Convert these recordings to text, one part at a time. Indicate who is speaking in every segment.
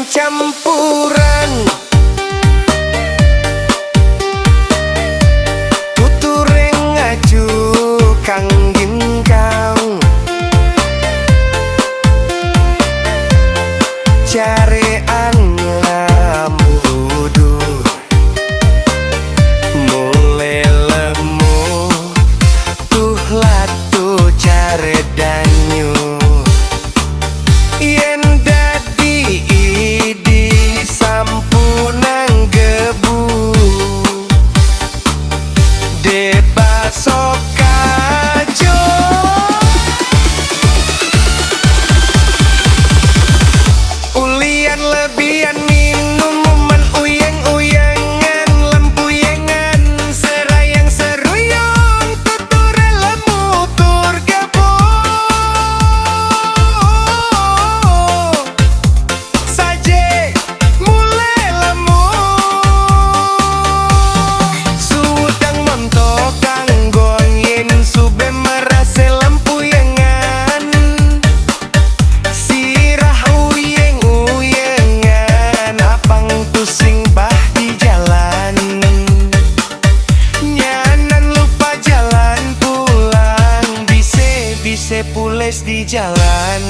Speaker 1: campuran tutureng ngaju kang ginkang carean lamudur mulai lemu tuh latu care danyu yen dadi idi sampunang gebu deba sokajo ulian lebihan minuman uyang-uyangan lempuyengan serayang seruyung tuture lemu tur gebo saje mulai lemu sudang montok kanggon yen sube merase lempuyengan sirah uyeng-uyengan apang tusing bah di jalan nyanan lupa jalan pulang bise pules di jalan.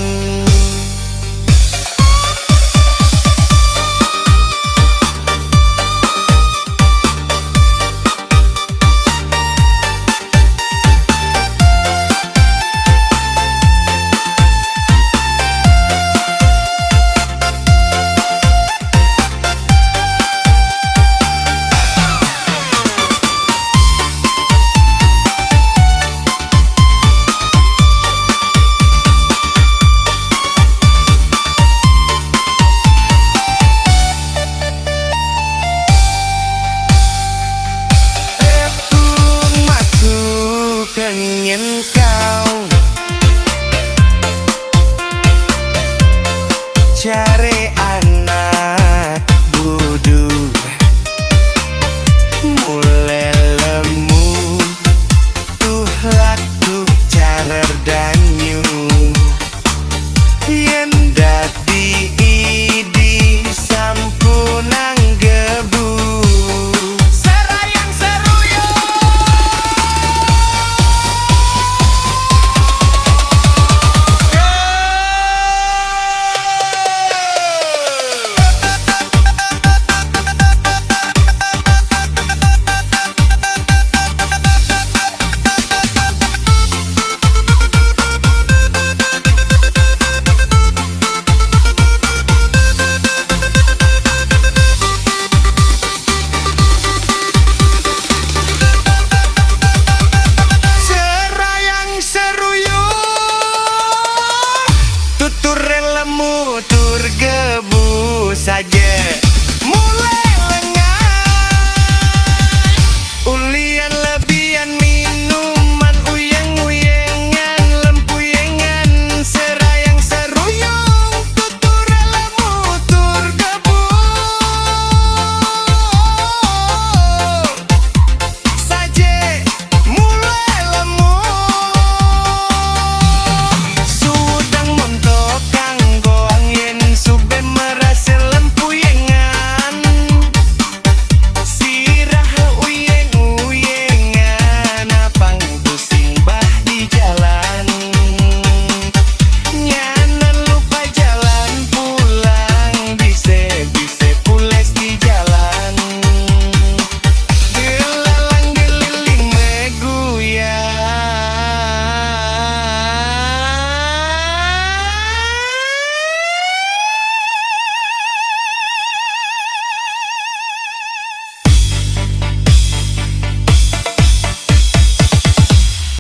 Speaker 1: Pengen kau cari